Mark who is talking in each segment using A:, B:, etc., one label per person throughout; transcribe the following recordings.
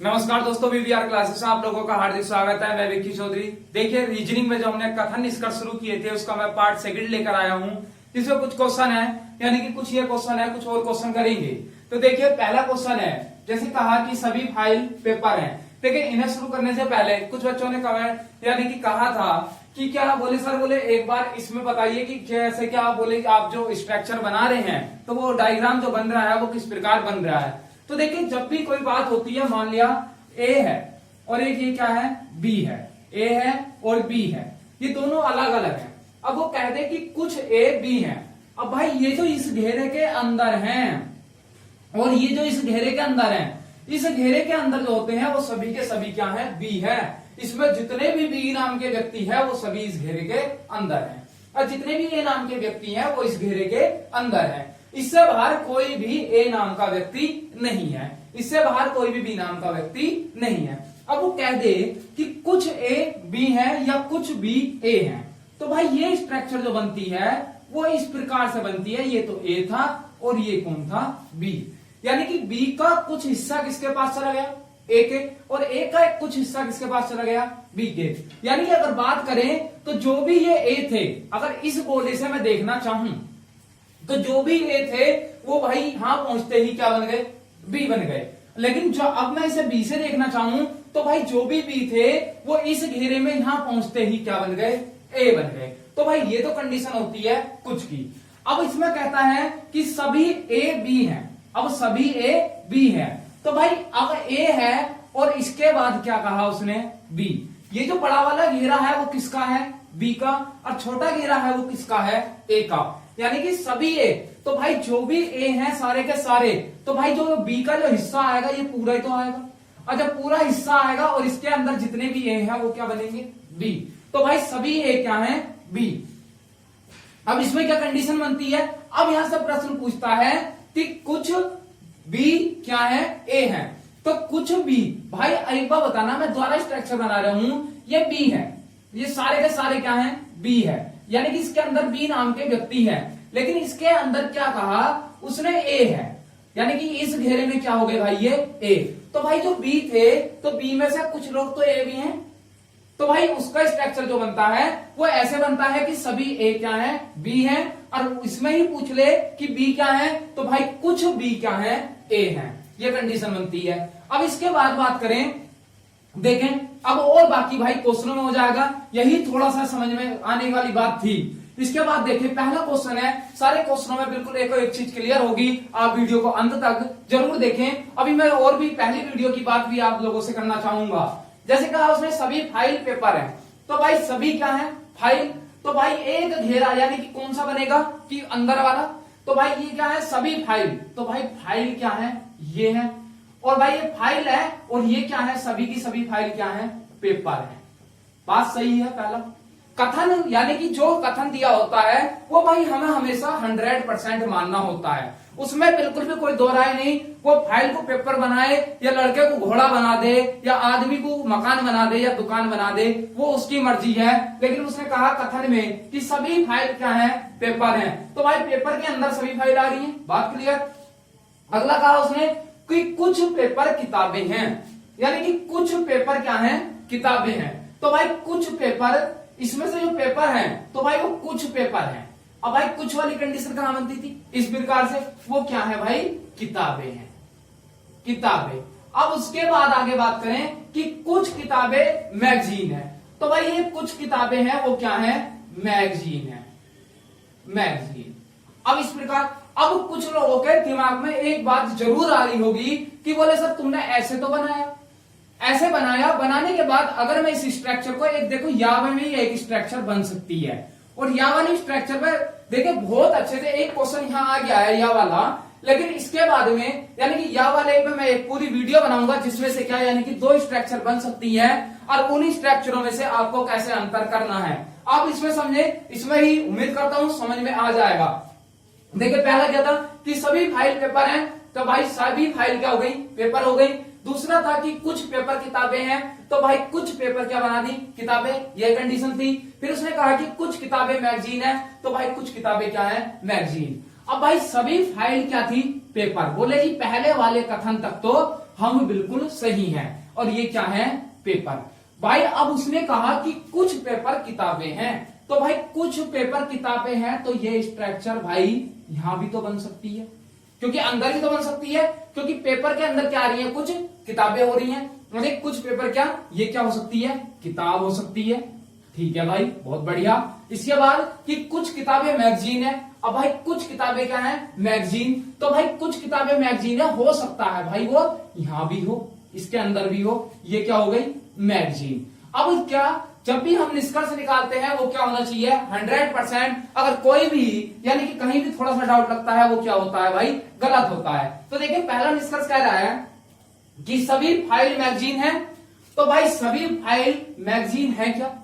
A: नमस्कार दोस्तों, VVR classes में आप लोगों का हार्दिक स्वागत है। मैं विक्की चौधरी। देखिए, रीजनिंग में जो हमने कथन निष्कर्ष शुरू किए थे उसका मैं पार्ट सेकंड लेकर आया हूं, जिसमें कुछ क्वेश्चन है, यानी कि कुछ ये क्वेश्चन है, कुछ और क्वेश्चन करेंगे। तो देखिए, पहला क्वेश्चन है, जैसे कहा कि सभी फाइल पेपर हैं। देखिए, इन्हें शुरू करने से पहले कुछ बच्चों ने कमेंट यानी कि कहा था कि क्या बोले सर, बोले एक बार इसमें बताइए कि जैसे क्या आप बोले आप जो स्ट्रक्चर बना रहे हैं तो वो डायग्राम जो बन रहा है वो किस प्रकार बन रहा है। तो देखिए, जब भी कोई बात होती है, मान लिया ए है और एक ये क्या है, बी है। ए है और बी है, ये दोनों अलग अलग हैं। अब वो कहते हैं कि कुछ ए बी है। अब भाई ये जो इस घेरे के अंदर हैं और ये जो इस घेरे के अंदर हैं, इस घेरे के अंदर जो होते हैं वो सभी के सभी क्या है, बी है। इसमें जितने भी बी नाम के व्यक्ति है वो सभी इस घेरे के अंदर हैं, और जितने भी ए नाम के व्यक्ति हैं वो इस घेरे के अंदर हैं। इससे बाहर कोई भी ए नाम का व्यक्ति नहीं है, इससे बाहर कोई भी बी नाम का व्यक्ति नहीं है। अब वो कह दे कि कुछ ए बी है या कुछ बी ए है, तो भाई ये स्ट्रक्चर जो बनती है वो इस प्रकार से बनती है। ये तो ए था और ये कौन था, बी। यानी कि बी का कुछ हिस्सा किसके पास चला गया, ए के, और ए का एक कुछ हिस्सा किसके पास चला गया, बी के। यानी कि अगर बात करें तो जो भी ये ए थे, अगर इस गोले से मैं देखना चाहूं तो जो भी ए थे वो भाई यहां पहुंचते ही क्या बन गए, बी बन गए। लेकिन जो अब मैं इसे बी से देखना चाहूं तो भाई जो भी बी थे वो इस घेरे में यहां पहुंचते ही क्या बन गए, ए बन गए। तो भाई ये तो कंडीशन होती है कुछ की। अब इसमें कहता है कि सभी ए बी हैं। अब सभी ए बी है, तो भाई अब ए है और इसके बाद क्या कहा उसने, बी। ये जो बड़ा वाला घेरा है वो किसका है, बी का, और छोटा घेरा है वो किसका है, ए का। यानी कि सभी ए, तो भाई जो भी ए हैं सारे के सारे, तो भाई जो बी का जो हिस्सा आएगा ये पूरा ही तो आएगा, और जब पूरा हिस्सा आएगा और इसके अंदर जितने भी ए हैं वो क्या बनेंगे, बी। तो भाई सभी ए क्या है, बी। अब इसमें क्या कंडीशन बनती है, अब यहां से प्रश्न पूछता है कि कुछ बी क्या है, ए है। तो कुछ बी, भाई एक बार बताना, मैं दोबारा स्ट्रक्चर बना रहा हूं, ये बी है, ये सारे के सारे क्या है, बी है। यानी कि इसके अंदर बी नाम के व्यक्ति है, लेकिन इसके अंदर क्या कहा उसने, ए है। यानी कि इस घेरे में क्या हो गए भाई, ये ए। तो भाई जो बी थे, तो बी में से कुछ लोग तो ए भी हैं, तो भाई उसका स्ट्रक्चर जो बनता है वो ऐसे बनता है कि सभी ए क्या है, बी है, और इसमें ही पूछ ले कि बी क्या है, तो भाई कुछ बी क्या है, ए है। ये कंडीशन बनती है। अब इसके बाद बात करें, देखें अब और बाकी भाई क्वेश्चनों में हो जाएगा, यही थोड़ा सा समझ में आने वाली बात थी। इसके बाद देखिए, पहला क्वेश्चन है, सारे क्वेश्चनों में बिल्कुल एक चीज क्लियर होगी, आप वीडियो को अंत तक जरूर देखें। अभी मैं और भी पहली वीडियो की बात भी आप लोगों से करना चाहूंगा। जैसे कहा उसने सभी फाइल पेपर है, तो भाई सभी क्या है, फाइल। तो भाई एक घेरा यानी कि कौन सा बनेगा, कि अंदर वाला। तो भाई ये क्या है, सभी फाइल। तो भाई फाइल क्या है, ये है, और भाई ये फाइल है, और ये क्या है, सभी की सभी फाइल क्या है, पेपर है। बात सही है। पहला कथन, यानी कि जो कथन दिया होता है वो भाई हमें हमेशा 100% मानना होता है, उसमें बिल्कुल भी कोई दो राय नहीं। वो फाइल को पेपर बनाए या लड़के को घोड़ा बना दे या आदमी को मकान बना दे या दुकान बना दे, वो उसकी मर्जी है। लेकिन उसने कहा कथन में कि सभी फाइल क्या है, पेपर है। तो भाई पेपर के अंदर सभी फाइल आ रही है, बात क्लियर। अगला कहा उसने कि कुछ पेपर किताबें हैं, यानी कि कुछ पेपर क्या है, किताबें हैं। तो भाई कुछ पेपर, इसमें से जो पेपर हैं तो भाई वो कुछ पेपर हैं। अब भाई कुछ वाली कंडीशन कहां बनती थी, इस प्रकार से, वो क्या है भाई, किताबें हैं, किताबें। अब उसके बाद आगे बात करें कि कुछ किताबें मैगजीन है, तो भाई ये कुछ किताबें हैं वो क्या है, मैगजीन है, मैगजीन। अब इस प्रकार, अब कुछ लोगों के दिमाग में एक बात जरूर आ रही होगी कि बोले सर तुमने ऐसे तो बनाया, ऐसे बनाया, बनाने के बाद अगर मैं इस स्ट्रक्चर को एक देखो, या में भी एक स्ट्रक्चर बन सकती है, और या वाली स्ट्रक्चर में देखिए बहुत अच्छे से एक क्वेश्चन यहां आ गया है, या वाला। लेकिन इसके बाद में यानी कि या वाले में मैं एक पूरी वीडियो बनाऊंगा जिसमें से क्या, यानी कि दो स्ट्रक्चर बन सकती है, और उन्हीं स्ट्रक्चरों में से आपको कैसे अंतर करना है आप इसमें समझे। इसमें ही उम्मीद करता हूं समझ में आ जाएगा। देखिए पहला क्या था कि सभी फाइल पेपर हैं, तो भाई सभी फाइल क्या हो गई, पेपर हो गई। दूसरा था कि कुछ पेपर किताबें हैं, तो भाई कुछ पेपर क्या बना दी, किताबें, यह कंडीशन थी। फिर उसने कहा कि कुछ किताबें मैगजीन है, तो भाई कुछ किताबें क्या है, मैगजीन। अब भाई सभी फाइल क्या थी, पेपर। बोले जी पहले वाले कथन तक तो हम बिल्कुल सही हैं। और ये क्या है? पेपर। भाई अब उसने कहा कि कुछ पेपर किताबें हैं, तो भाई कुछ पेपर किताबें हैं, तो ये स्ट्रक्चर भाई यहां भी तो बन सकती है, क्योंकि अंदर ही तो बन सकती है, क्योंकि पेपर के अंदर क्या आ रही है? कुछ किताबें हो रही हैं। मतलब कुछ पेपर क्या, ये क्या हो सकती है? किताब हो सकती है। ठीक है भाई, बहुत बढ़िया। इसके बाद कि कुछ किताबें मैगजीन है। अब भाई कुछ किताबें क्या है? मैगजीन। तो भाई कुछ किताबें मैगजीन है, हो सकता है भाई वो यहां भी हो, इसके अंदर भी हो। ये क्या हो गई? मैगजीन। अब क्या, जब भी हम निष्कर्ष निकालते हैं वो क्या होना चाहिए? 100%। अगर कोई भी यानी कि कहीं भी थोड़ा सा डाउट लगता है वो क्या होता है भाई? गलत होता है। तो देखिए पहला निष्कर्ष कह रहा है कि सभी फाइल मैगजीन है। तो भाई सभी फाइल मैगजीन है क्या?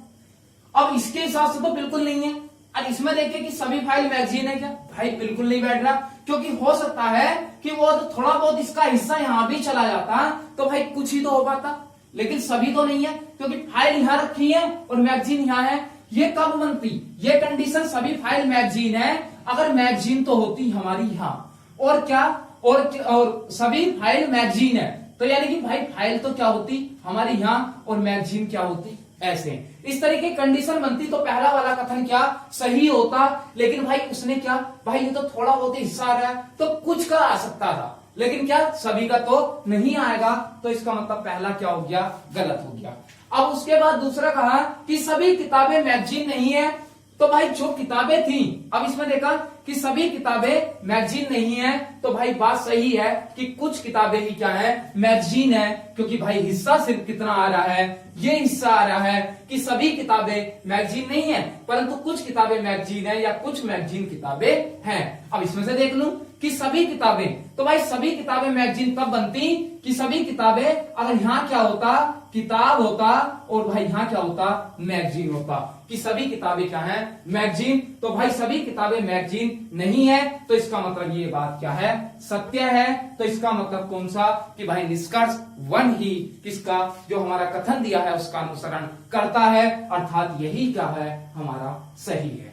A: अब इसके हिसाब से तो बिल्कुल नहीं है। और इसमें देखिए कि सभी फाइल मैगजीन है क्या? भाई बिल्कुल नहीं बैठ रहा, क्योंकि हो सकता है कि वो तो थोड़ा बहुत इसका हिस्सा यहां भी चला जाता तो भाई कुछ ही तो हो पाता, लेकिन सभी तो नहीं है, क्योंकि फाइल यहां रखी है और मैगजीन यहां है। ये कब बनती? ये कंडीशन सभी फाइल मैगजीन है अगर मैगजीन तो होती हमारी यहां, और क्या, और सभी फाइल मैगजीन है, तो यानी कि भाई फाइल तो क्या होती हमारी यहां और मैगजीन क्या होती ऐसे। इस तरीके की कंडीशन बनती तो पहला वाला कथन क्या सही होता। लेकिन भाई उसने क्या, भाई ये तो थोड़ा बहुत हिस्सा आ रहा है, तो कुछ का आ सकता था, लेकिन क्या सभी का तो नहीं आएगा। तो इसका मतलब पहला क्या हो गया? गलत हो गया। अब उसके बाद दूसरा कहा कि सभी किताबें मैगजीन नहीं है। तो भाई जो किताबें थी, अब इसमें देखा कि सभी किताबें मैगजीन नहीं है, तो भाई बात सही है कि कुछ किताबें ही क्या है? मैगजीन है, क्योंकि भाई हिस्सा सिर्फ कितना आ रहा है? ये हिस्सा आ रहा है कि सभी किताबें मैगजीन नहीं है, परंतु कुछ किताबें मैगजीन है या कुछ मैगजीन किताबें हैं। अब इसमें से देख लूं कि सभी किताबें, तो भाई सभी किताबें मैगजीन तब बनती कि सभी किताबें, अगर यहां क्या होता? किताब होता, और भाई यहां क्या होता? मैगजीन होता, कि सभी किताबें क्या है? मैगजीन। तो भाई सभी किताबें मैगजीन नहीं है, तो इसका मतलब ये बात क्या है? सत्य है। तो इसका मतलब कौन सा? कि भाई निष्कर्ष 1 ही किसका, जो हमारा कथन दिया है उसका अनुसरण करता है, अर्थात यही क्या है? हमारा सही है।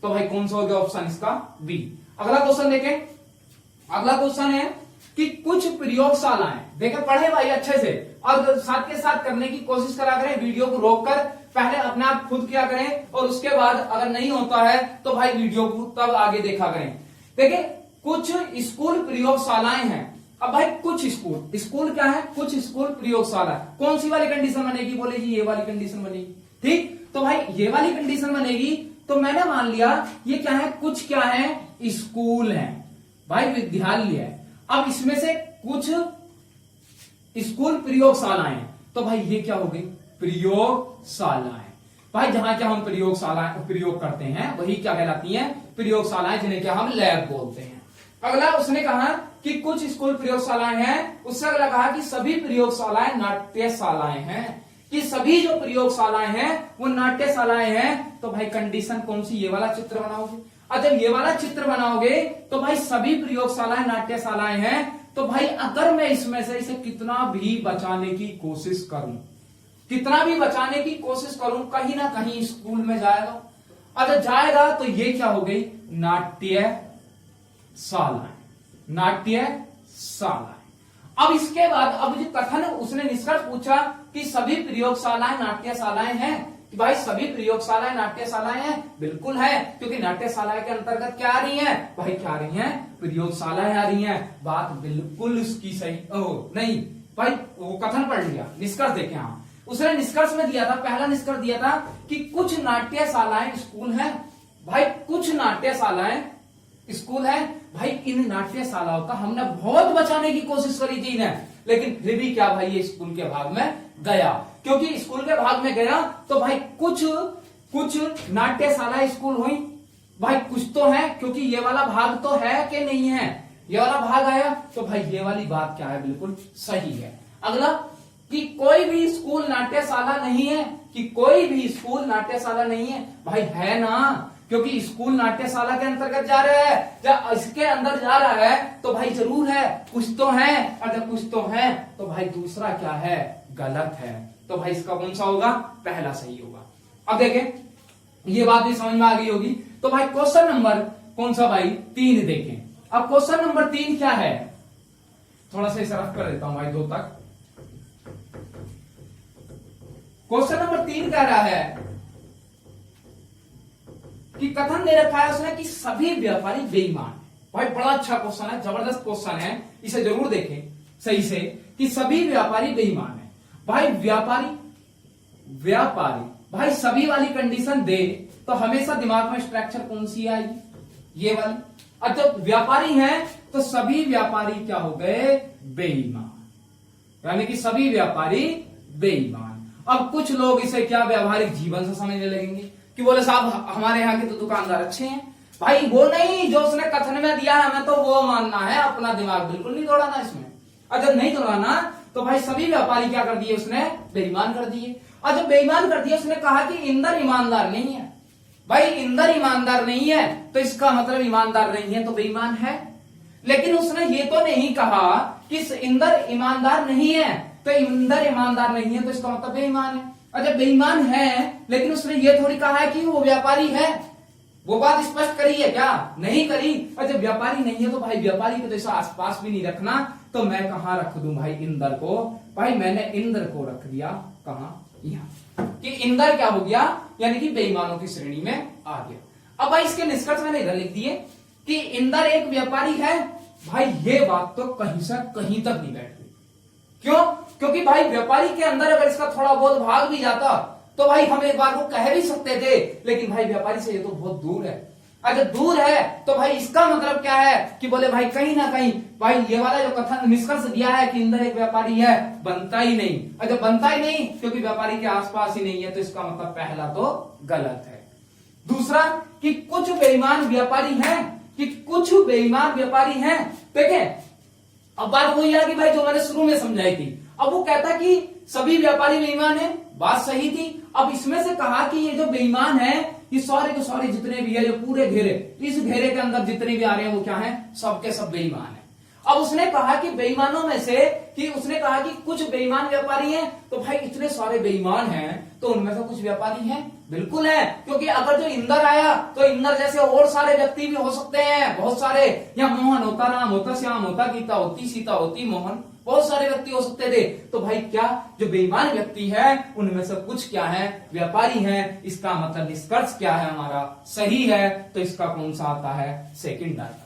A: तो भाई कौन सा हो गया ऑप्शन इसका? बी। अगला क्वेश्चन देखें। अगला क्वेश्चन है कि कुछ प्रयोगशालाएं, देखें पढ़े भाई अच्छे से, और साथ के साथ करने की कोशिश करा करें, वीडियो को रोककर पहले अपने आप खुद किया करें, और उसके बाद अगर नहीं होता है तो भाई वीडियो को तब आगे देखा करें। देखिए कुछ स्कूल प्रयोगशालाएं हैं। अब भाई कुछ स्कूल क्या है? कुछ स्कूल प्रयोगशाला। कौन सी वाली कंडीशन बनेगी? बोलेगी ये वाली कंडीशन बनेगी। ठीक, तो भाई ये वाली कंडीशन बनेगी, तो मैंने मान लिया ये क्या है? कुछ क्या है? स्कूल है भाई, विद्यालय है। अब इसमें से कुछ स्कूल प्रयोगशालाएं, तो भाई ये क्या हो गई? प्रयोगशालाएं। भाई जहां क्या हम प्रयोगशालाएं प्रयोग करते हैं वही क्या कहलाती हैं? प्रयोगशालाएं, जिन्हें क्या हम लैब बोलते हैं। अगला उसने कहा कि कुछ स्कूल प्रयोगशालाएं हैं, उससे अगला कहा कि सभी प्रयोगशालाएं नाट्यशालाएं हैं, कि सभी जो प्रयोगशालाएं हैं वो नाट्यशालाएं हैं। तो भाई कंडीशन कौन सी? ये वाला चित्र बनाओगे, और जब ये वाला चित्र बनाओगे तो भाई सभी प्रयोगशालाएं नाट्यशालाएं हैं। तो भाई अगर मैं इसमें से इसे कितना भी बचाने की कोशिश करूं, कितना भी बचाने की कोशिश करूं, कहीं ना कहीं स्कूल में जाएगा। अगर जाएगा तो ये क्या हो गई? नाट्यशालाएं, नाट्यशालाएं। अब इसके बाद अब जो कथन उसने निष्कर्ष पूछा कि सभी प्रयोगशालाएं नाट्यशालाएं हैं, कि भाई सभी प्रयोगशालाएं नाट्यशालाएं हैं, बिल्कुल है, क्योंकि नाट्यशाला के अंतर्गत क्या आ रही हैं? भाई क्या आ रही हैं? प्रयोगशालाएं आ रही हैं। बात बिल्कुल उसकी सही नहीं भाई, वो कथन पढ़ लिया, निष्कर्ष देखें। हम उसने निष्कर्ष में दिया था, पहला निष्कर्ष दिया था कि कुछ नाट्यशालाएं स्कूल हैं। भाई कुछ नाट्यशालाएं स्कूल है। भाई इन नाट्यशालाओं का हमने बहुत बचाने की कोशिश करी थी इन्हें, लेकिन फिर भी क्या भाई ये स्कूल के भाग में गया, क्योंकि स्कूल के भाग में गया तो भाई कुछ नाट्यशाला स्कूल हुई। भाई कुछ तो है, क्योंकि ये वाला भाग तो है कि नहीं है? ये वाला भाग आया, तो भाई ये वाली बात क्या है? बिल्कुल सही है। अगला कि कोई भी स्कूल नाट्यशाला नहीं है, कि कोई भी स्कूल नाट्यशाला नहीं है। भाई है ना, क्योंकि स्कूल नाट्यशाला के अंतर्गत जा रहा है, जब इसके अंदर जा रहा है तो भाई जरूर है, कुछ तो है, और जब कुछ तो है तो भाई दूसरा क्या है? गलत है। तो भाई इसका कौन सा होगा? पहला सही होगा। अब देखें, ये बात भी समझ में आ गई होगी। तो भाई क्वेश्चन नंबर कौन सा भाई? 3 देखें। अब क्वेश्चन नंबर 3 क्या है? थोड़ा सा इसे रफ कर देता हूं भाई 2 तक। क्वेश्चन नंबर 3 कह रहा है कि कथन दे रखा है उसने कि सभी व्यापारी बेईमान। भाई बड़ा अच्छा क्वेश्चन है, जबरदस्त क्वेश्चन है, इसे जरूर देखें सही से कि सभी व्यापारी बेईमान है। भाई व्यापारी भाई सभी वाली कंडीशन दे तो हमेशा दिमाग में स्ट्रक्चर कौन सी आएगी, ये वाली। अब जब व्यापारी हैं तो सभी व्यापारी क्या हो गए, बेईमान, यानी कि सभी व्यापारी बेईमान। अब कुछ लोग इसे क्या व्यावहारिक जीवन से समझने लगेंगे कि बोले साहब हमारे यहाँ के तो दुकानदार अच्छे हैं। भाई वो नहीं जो उसने कथन में दिया है हमें तो वो मानना है, अपना दिमाग बिल्कुल नहीं दौड़ाना इसमें। और जब नहीं दौड़ाना तो भाई सभी व्यापारी क्या कर दिए उसने, बेईमान कर दिए। और जब बेईमान कर दिया उसने कहा कि इंदर ईमानदार नहीं है। भाई इंदर ईमानदार नहीं है तो इसका मतलब ईमानदार नहीं है तो बेईमान है। लेकिन उसने ये तो नहीं कहा कि इंदर ईमानदार नहीं है तो इंदर ईमानदार नहीं है तो इसका मतलब बेईमान है। और जब बेईमान है लेकिन उसने ये थोड़ी कहा है कि वो व्यापारी है। वो बात स्पष्ट करी है क्या, नहीं करी। और जब व्यापारी नहीं है तो भाई व्यापारी को जैसा आसपास भी नहीं रखना, तो मैं कहां रख दूं भाई इंदर को। भाई मैंने इंदर को रख दिया कहां, यहां, कि इंदर क्या हो गया, यानी कि बेईमानों की श्रेणी में आ गया। अब भाई इसके निष्कर्ष मैंने इधर लिख दिए कि इंदर एक व्यापारी है। भाई ये बात तो कहीं से कहीं तक नहीं बैठ गई। क्यों, क्योंकि भाई व्यापारी के अंदर अगर इसका थोड़ा बहुत भाग भी जाता तो भाई हम एक बार को कह भी सकते थे, लेकिन भाई व्यापारी से ये तो बहुत दूर है। अगर दूर है तो भाई इसका मतलब क्या है कि बोले भाई कहीं ना कहीं भाई ये वाला जो कथन निष्कर्ष दिया है कि इंदर एक व्यापारी है, बनता ही नहीं। अगर बनता ही नहीं क्योंकि व्यापारी के आसपास ही नहीं है तो इसका मतलब पहला तो गलत है। दूसरा कि कुछ बेईमान व्यापारी हैं, कि कुछ बेईमान व्यापारी हैं। देखें अब बात वही है कि भाई जो मैंने शुरू में समझाई थी। अब वो कहता कि सभी व्यापारी बेईमान है, बात सही थी। अब इसमें से कहा कि ये जो बेईमान है ये सारे के सारे जितने भी है, जो पूरे घेरे, इस घेरे के अंदर जितने भी आ रहे हैं वो क्या है, सबके सब बेईमान है। अब उसने कहा कि बेईमानों में से कि उसने कहा कि कुछ बेईमान व्यापारी हैं, तो भाई इतने सारे बेईमान हैं तो उनमें से कुछ व्यापारी हैं, बिल्कुल है। क्योंकि अगर जो इंदर आया तो इंदर जैसे और सारे व्यक्ति भी हो सकते हैं, बहुत सारे। या मोहन होता, राम होता, श्याम होता, गीता होती, सीता होती, मोहन, बहुत सारे व्यक्ति हो सकते थे। तो भाई क्या जो बेईमान व्यक्ति है उनमें से कुछ क्या है, व्यापारी हैं। इसका मतलब निष्कर्ष क्या है हमारा, सही है। तो इसका कौन सा आता है, सेकंड आता है।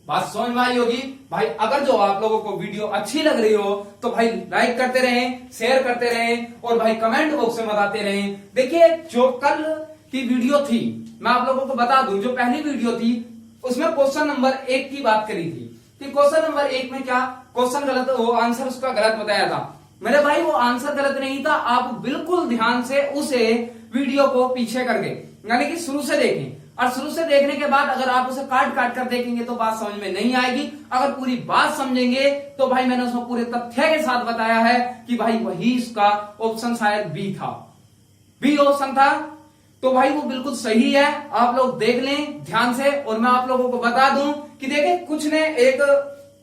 A: बात समझ में आई होगी। भाई अगर जो आप लोगों को वीडियो अच्छी लग रही हो तो भाई लाइक करते रहें, शेयर करते रहें और भाई कमेंट बॉक्स में बताते रहें। देखिए जो कल की वीडियो थी मैं आप लोगों को बता दूं, जो पहली वीडियो थी उसमें क्वेश्चन नंबर 1 की बात करी थी कि क्वेश्चन नंबर 1 में क्या क्वेश्चन गलत, वो आंसर उसका गलत बताया था। मेरे भाई वो आंसर गलत नहीं था, आप बिल्कुल ध्यान से उसे वीडियो को पीछे करके यानी कि शुरू से देखें। और शुरू से देखने के बाद अगर आप उसे काट काट कर देखेंगे तो बात समझ में नहीं आएगी। अगर पूरी बात समझेंगे तो भाई मैंने उसमें पूरे तथ्य के साथ बताया है कि भाई वही इसका ऑप्शन शायद बी था, बी ऑप्शन था। तो भाई वो बिल्कुल सही है, आप लोग देख लें ध्यान से। और मैं आप लोगों को बता दूं कि देखें कुछ ने, एक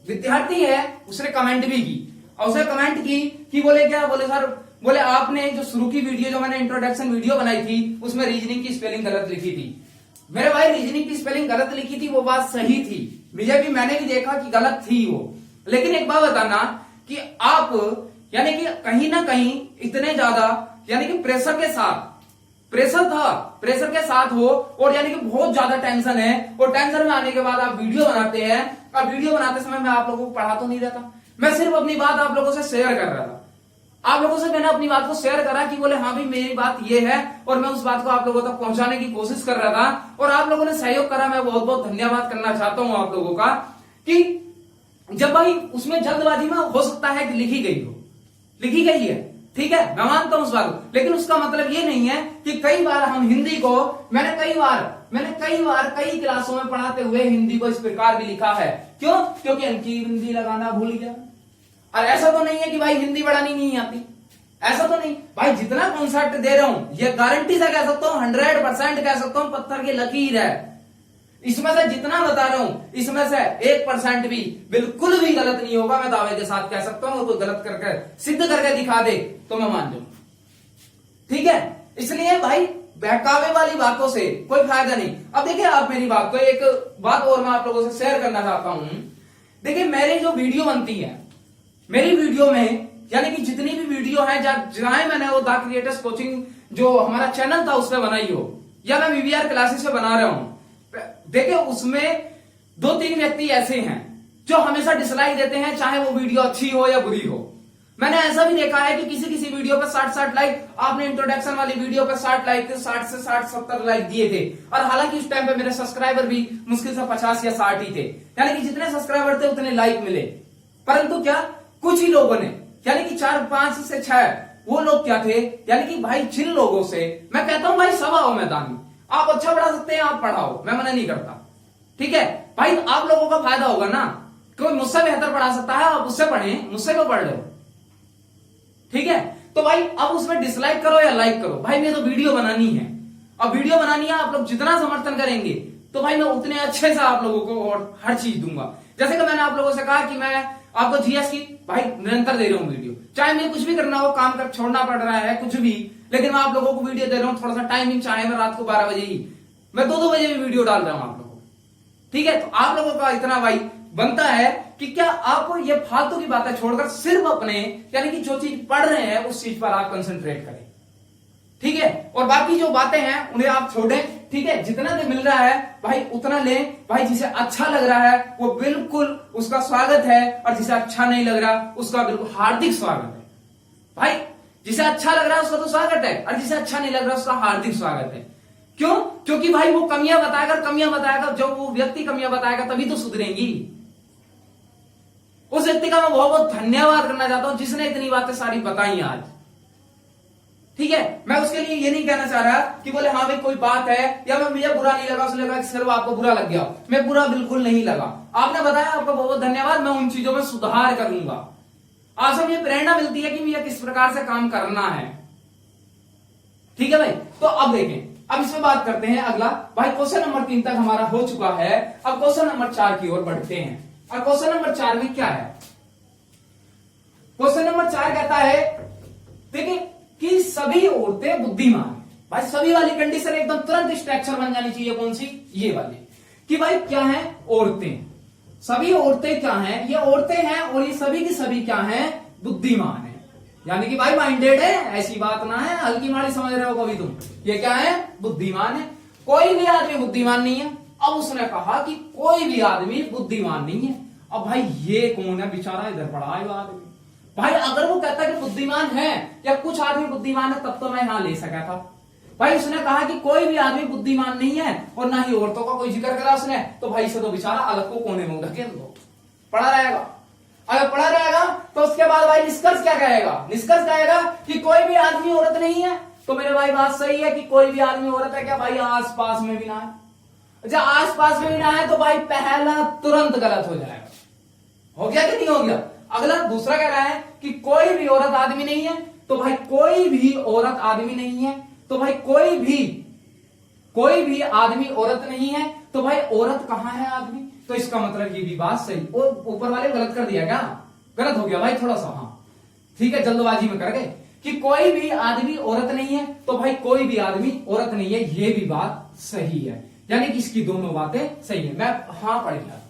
A: विद्यार्थी है उसने कमेंट भी की और उसने कमेंट की कि बोले क्या, बोले सर, बोले आपने जो शुरू की वीडियो जो मैंने इंट्रोडक्शन वीडियो बनाई थी उसमें रीजनिंग की स्पेलिंग गलत लिखी थी। मेरे भाई रीजनिंग की स्पेलिंग गलत लिखी थी, वो बात सही थी, मुझे भी, मैंने भी देखा कि गलत थी वो। लेकिन एक बात बताना कि आप यानी कि कहीं ना कहीं इतने ज्यादा यानी कि प्रेशर के साथ, प्रेशर था, प्रेशर के साथ हो और यानी कि बहुत ज्यादा टेंशन है और टेंशन में आने के बाद आप वीडियो बनाते हैं। और वीडियो बनाते समय मैं आप लोगों को पढ़ा तो नहीं रहता, मैं सिर्फ अपनी बात आप लोगों से शेयर कर रहा था। आप लोगों से मैंने अपनी बात को शेयर करा कि बोले हाँ भाई मेरी बात ये है और मैं उस बात को आप लोगों तक पहुंचाने की कोशिश कर रहा था और आप लोगों ने सहयोग करा। मैं बहुत बहुत धन्यवाद करना चाहता हूं आप लोगों का कि जब भाई उसमें जल्दबाजी में हो सकता है कि लिखी गई हो, लिखी गई है, ठीक है, मैं मानता हूं उस बात को। लेकिन उसका मतलब ये नहीं है कि कई बार हम हिंदी को, मैंने कई बार कई क्लासों में पढ़ाते हुए हिंदी को इस प्रकार भी लिखा है। क्यों, क्योंकि अंकी बिंदी लगाना भूल गया। और ऐसा तो नहीं है कि भाई हिंदी पढ़ानी नहीं आती, ऐसा तो नहीं भाई। जितना कॉन्सेप्ट दे रहा हूं ये गारंटी से कह सकता हूं, 100% कह सकता हूं, पत्थर की लकीर है। इसमें से जितना बता रहा हूं इसमें से 1% भी बिल्कुल भी गलत नहीं होगा, मैं दावे के साथ कह सकता हूं। कोई गलत करके सिद्ध करके दिखा दे तो मैं मान जाऊं, ठीक है। इसलिए भाई बहकावे वाली बातों से कोई फायदा नहीं। अब देखिए आप मेरी बात को, एक बात और मैं आप लोगों से शेयर करना चाहता हूं। देखिए मेरी जो वीडियो बनती है मेरी वीडियो में, यानी कि जितनी भी वीडियो है जहां मैंने वो द क्रिएटर्स कोचिंग जो हमारा चैनल था उस पर बनाई हो, या मैं वीवीआर क्लासेस पे बना रहा हूं, देखिए उसमें 2-3 व्यक्ति ऐसे हैं जो हमेशा डिसलाइक देते हैं, चाहे वो वीडियो अच्छी हो या बुरी हो। मैंने ऐसा भी देखा है कि किसी वीडियो पे 60 लाइक, आपने इंट्रोडक्शन वाली वीडियो पे 60 लाइक, 60 से 70 लाइक दिए थे, और हालांकि उस टाइम पे मेरे सब्सक्राइबर भी मुश्किल से 50 या 60 ही थे, यानी कि जितने सब्सक्राइबर थे उतने लाइक मिले। परंतु क्या कुछ ही लोगों ने, यानी कि 4-5 से 6 वो लोग क्या थे, यानी कि भाई जिन लोगों से मैं कहता हूं भाई सब आओ मैदान में, आप अच्छा पढ़ा सकते हैं, आप पढ़ाओ, मैं मना नहीं करता, ठीक है भाई, आप लोगों का फायदा होगा ना, कोई मुझसे बेहतर पढ़ा सकता है, आप उससे पढ़ें, मुझसे क्यों पढ़ रहे हो, ठीक है। तो भाई अब उसमें डिसलाइक करो या लाइक करो, भाई मैं तो वीडियो बनानी है, अब वीडियो बनानी है, आप लोग जितना समर्थन करेंगे तो भाई मैं उतने अच्छे से आप लोगों को और हर चीज दूंगा। जैसे कि मैंने आप लोगों से कहा कि मैं आपको जीएस की भाई निरंतर दे रहा हूं वीडियो, चाहे मुझे कुछ भी करना हो, काम कर छोड़ना पड़ रहा है कुछ भी, लेकिन मैं आप लोगों को वीडियो दे रहा हूं, थोड़ा सा टाइमिंग चाहे मैं रात को 12 बजे ही, मैं 2-2 बजे भी वीडियो डाल रहा हूं आप लोगों को, ठीक है। तो आप लोगों का इतना भाई बनता है कि क्या आपको ये फालतू की बातें छोड़कर सिर्फ अपने, यानी कि जो चीज पढ़ रहे हैं उस चीज पर आप कंसंट्रेट करें, ठीक है, और बाकी जो बातें हैं उन्हें आप छोड़ें, ठीक है। जितना भी मिल रहा है भाई उतना लें, भाई जिसे अच्छा लग रहा है वो बिल्कुल उसका स्वागत है, और जिसे अच्छा नहीं लग रहा उसका बिल्कुल हार्दिक स्वागत है। भाई जिसे अच्छा लग रहा है उसका तो स्वागत है, और जिसे अच्छा नहीं लग रहा उसका हार्दिक स्वागत है। क्यों? क्योंकि भाई वो कमियां बताएगा, जब वो व्यक्ति कमियां बताएगा तभी तो सुधरेंगी। उस व्यक्ति का मैं बहुत बहुत धन्यवाद करना चाहता हूं जिसने इतनी बातें सारी बताई आज, ठीक है। मैं उसके लिए ये नहीं कहना चाह रहा कि बोले हाँ भाई कोई बात है, या मैं मुझे बुरा नहीं लगा, उसने कहा कि सर आपको बुरा लग गया, मैं बुरा बिल्कुल नहीं लगा, आपने बताया, आपका बहुत बहुत धन्यवाद, मैं उन चीजों में सुधार करूंगा। आपसे मुझे प्रेरणा मिलती है कि मुझे किस प्रकार से काम करना है, ठीक है भाई। तो अब देखें, अब इसमें बात करते हैं अगला, भाई क्वेश्चन नंबर 3 तक हमारा हो चुका है, अब क्वेश्चन नंबर 4 की ओर बढ़ते हैं। अब क्वेश्चन नंबर 4 में क्या है, क्वेश्चन नंबर 4 कहता है देखिए कि सभी औरतें बुद्धिमान है। भाई सभी वाली कंडीशन एकदम तुरंत स्ट्रक्चर बन जानी चाहिए, कौन सी, ये वाली, कि भाई क्या है, औरतें, सभी औरतें क्या हैं, ये औरतें हैं, और ये सभी की सभी क्या हैं, बुद्धिमान है, यानी कि भाई माइंडेड है, ऐसी बात ना है हल्की माड़ी समझ रहे हो कभी तुम, ये क्या है, बुद्धिमान है। कोई भी आदमी बुद्धिमान नहीं है। अब उसने कहा कि कोई भी आदमी बुद्धिमान नहीं है। अब भाई ये कौन है बेचारा, इधर पड़ा है आदमी, भाई अगर वो कहता कि बुद्धिमान है या कुछ आदमी बुद्धिमान है तब तो मैं यहां ले सका था। भाई उसने कहा कि कोई भी आदमी बुद्धिमान नहीं है और ना ही औरतों का कोई जिक्र करा उसने, तो भाई से तो बेचारा अलग को कोने में धकेल दो, पड़ा रहेगा। अगर पड़ा रहेगा तो उसके बाद भाई निष्कर्ष क्या कहेगा, निष्कर्ष कहेगा कि कोई भी आदमी औरत नहीं है। तो मेरे भाई बात सही है कि कोई भी आदमी औरत है क्या, भाई आस पास में भी ना है। अच्छा आस पास में भी ना है तो भाई पहला तुरंत गलत हो जाएगा, हो गया कि नहीं हो गया। अगला दूसरा कह रहा है कि कोई भी औरत आदमी नहीं है, तो भाई कोई भी औरत आदमी नहीं है, तो भाई कोई भी आदमी औरत नहीं है, तो भाई औरत कहां है आदमी, तो इसका मतलब ये भी बात सही, और ऊपर वाले गलत कर दिया क्या, गलत हो गया भाई थोड़ा सा, हाँ ठीक है जल्दबाजी में कर गए कि कोई भी आदमी औरत नहीं है, तो भाई कोई भी आदमी औरत नहीं है, ये भी बात सही है, यानी कि इसकी दोनों बातें सही है। मैं हाँ पढ़ गया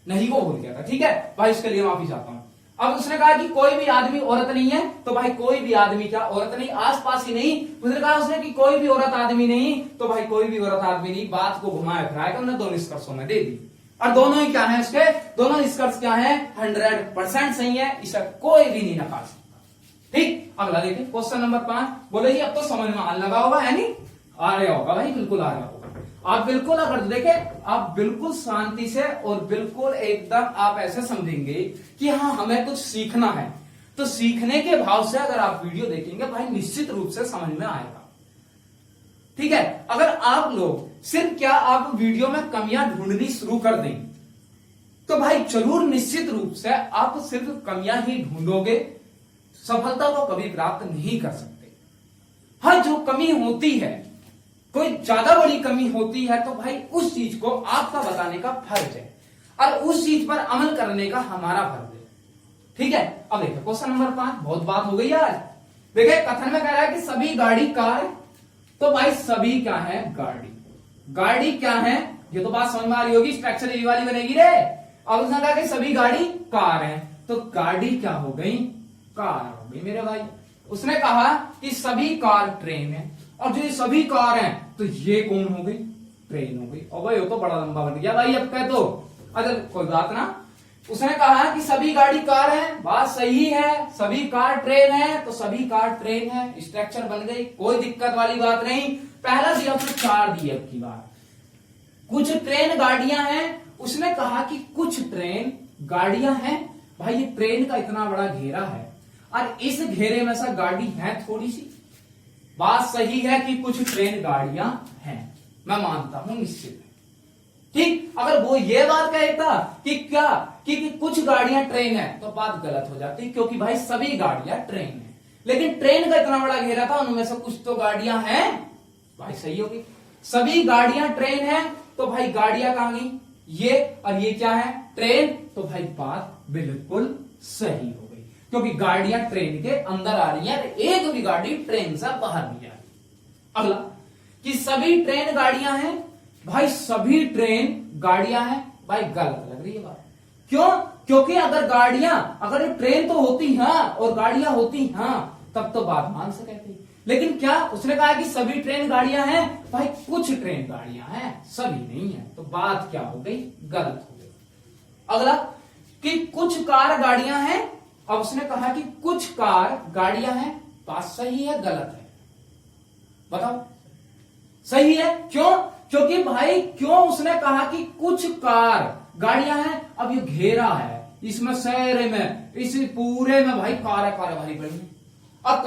A: नहीं को बोल गया था, ठीक है भाई उसके लिए माफी चाहता हूं। अब उसने कहा कि कोई भी आदमी औरत नहीं है, तो भाई कोई भी आदमी क्या औरत नहीं, आसपास ही नहीं, उसने कहा उसने कि कोई भी औरत आदमी नहीं, तो भाई कोई भी औरत आदमी नहीं, बात को घुमाया फिराया कर उन्होंने दोनों निष्कर्षों में दे दी, और दोनों ही क्या है उसके, दोनों निष्कर्ष क्या है 100% सही है, इसे कोई भी नहीं नकार सकता। ठीक, अगला देखिए क्वेश्चन नंबर 5, बोले जी अब तो समझ में आने लगा होगा, है नहीं आ रहा होगा भाई, बिल्कुल आ रहा होगा। आप बिल्कुल अगर देखे, आप बिल्कुल शांति से और बिल्कुल एकदम आप ऐसे समझेंगे कि हाँ हमें कुछ सीखना है, तो सीखने के भाव से अगर आप वीडियो देखेंगे भाई निश्चित रूप से समझ में आएगा। ठीक है, अगर आप लोग सिर्फ क्या आप वीडियो में कमियां ढूंढनी शुरू कर दें, तो भाई जरूर निश्चित रूप से आप सिर्फ कमियां ही ढूंढोगे, सफलता को कभी प्राप्त नहीं कर सकते। हाँ जो कमी होती है, कोई ज्यादा बड़ी कमी होती है, तो भाई उस चीज को आपका बताने का फर्ज है और उस चीज पर अमल करने का हमारा फर्ज है। ठीक है, अब देखिए क्वेश्चन नंबर 5, बहुत बात हो गई आज। देखिए कथन में कह रहा है कि सभी गाड़ी कार, तो भाई सभी क्या है गाड़ी, गाड़ी क्या है, ये तो बात समझ में आ रही होगी, स्ट्रक्चर ये वाली बनेगी रे। अब उसने कहा कि सभी गाड़ी कार है, तो गाड़ी क्या हो गई, कार हो गई मेरे भाई। उसने कहा कि सभी कार ट्रेन है, और जो ये सभी कार हैं तो ये कौन हो गई, ट्रेन हो गई। और भाई वो तो बड़ा लंबा बन गया भाई, अब कह तो अच्छा कोई बात ना। उसने कहा कि सभी गाड़ी कार है, बात सही है, सभी कार ट्रेन है तो सभी कार ट्रेन है, स्ट्रक्चर बन गई, कोई दिक्कत वाली बात नहीं। पहला दिया उसने 4 दिए अब की बार। कुछ ट्रेन गाड़ियां हैं, उसने कहा कि कुछ ट्रेन गाड़ियां हैं। भाई ये ट्रेन का इतना बड़ा घेरा है और इस घेरे में से गाड़ी है थोड़ी सी, बात सही है कि कुछ ट्रेन गाड़ियां हैं, मैं मानता हूं निश्चित। ठीक, अगर वो ये बात कहता कि क्या कि कुछ गाड़ियां ट्रेन है तो बात गलत हो जाती, क्योंकि भाई सभी गाड़ियां ट्रेन है। लेकिन ट्रेन का इतना बड़ा घेरा था, उनमें से कुछ तो गाड़ियां हैं, भाई सही होगी। सभी गाड़ियां ट्रेन है तो भाई गाड़ियां कहां गई, ये और ये क्या है, ट्रेन, तो भाई बात बिल्कुल सही हो गई, क्योंकि गाड़ियां ट्रेन के अंदर आ रही है, एक भी गाड़ी ट्रेन से बाहर नहीं आ रही। अगला कि सभी ट्रेन गाड़ियां हैं, भाई सभी ट्रेन गाड़ियां हैं, भाई गलत लग रही है बात। क्यों, क्योंकि अगर ट्रेन तो होती है और गाड़ियां होती हैं तब तो बात मान से कहती, लेकिन क्या उसने कहा कि सभी ट्रेन गाड़ियां हैं, भाई कुछ ट्रेन गाड़ियां हैं, सभी नहीं है, तो बात क्या हो गई, गलत हो गई। अगला कि कुछ कार गाड़ियां हैं, अब उसने कहा कि कुछ कार गाड़ियां हैं, बात सही है गलत है, बताओ सही है। क्यों, क्योंकि भाई क्यों उसने कहा कि कुछ कार गाड़ियां हैं, अब ये घेरा है, इसमें शहर में इस पूरे में भाई कारें भरी पड़ी हैं, अब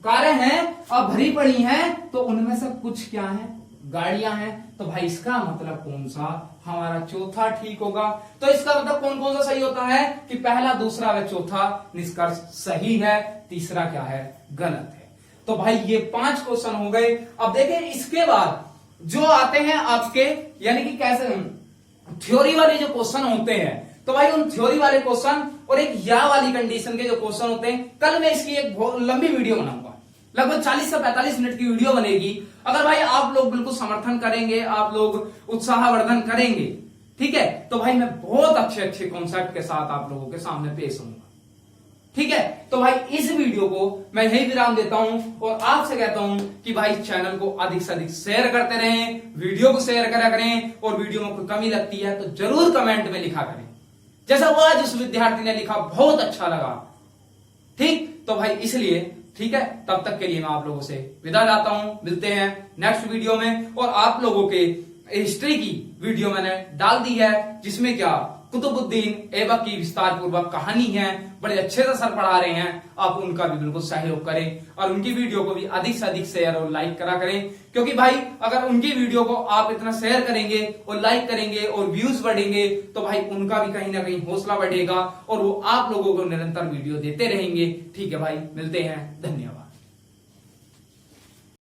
A: कारें हैं और भरी पड़ी हैं, तो उनमें से कुछ क्या है, गाड़ियां हैं, तो भाई इसका मतलब कौन सा, हमारा चौथा ठीक होगा। तो इसका मतलब कौन कौन सा सही होता है कि पहला, दूसरा व चौथा निष्कर्ष सही है, तीसरा क्या है, गलत है। तो भाई ये 5 क्वेश्चन हो गए। अब देखिए इसके बाद जो आते हैं आपके, यानी कि कैसे थ्योरी वाले जो क्वेश्चन होते हैं, तो भाई उन थ्योरी वाले क्वेश्चन और एक या वाली कंडीशन के जो क्वेश्चन होते हैं, कल मैं इसकी एक बहुत लंबी वीडियो बनाऊंगा, लगभग 40 से 45 मिनट की वीडियो बनेगी। अगर भाई आप लोग बिल्कुल समर्थन करेंगे, आप लोग उत्साहवर्धन करेंगे, ठीक है, तो भाई मैं बहुत अच्छे अच्छे कॉन्सेप्ट के साथ आप लोगों के सामने पेश होऊंगा, ठीक है। तो भाई इस वीडियो को मैं यही विराम देता हूं और आपसे कहता हूं कि भाई चैनल को अधिक से अधिक शेयर करते रहें, वीडियो को शेयर करा करें, और वीडियो में कोई कमी लगती है तो जरूर कमेंट में लिखा करें, जैसा वो आज उस विद्यार्थी ने लिखा, बहुत अच्छा लगा, ठीक। तो भाई इसलिए ठीक है, तब तक के लिए मैं आप लोगों से विदा जाता हूं, मिलते हैं नेक्स्ट वीडियो में। और आप लोगों के हिस्ट्री की वीडियो मैंने डाल दी है, जिसमें क्या कुतुबुद्दीन ऐबक की विस्तार पूर्वक कहानी है, बड़े अच्छे से सर पढ़ा रहे हैं, आप उनका भी बिल्कुल सहयोग करें और उनकी वीडियो को भी अधिक से अधिक शेयर और लाइक करा करें, क्योंकि भाई अगर उनकी वीडियो को आप इतना शेयर करेंगे और लाइक करेंगे और व्यूज बढ़ेंगे तो भाई उनका भी कहीं ना कहीं हौसला बढ़ेगा और वो आप लोगों को निरंतर वीडियो देते रहेंगे। ठीक है भाई, मिलते हैं, धन्यवाद।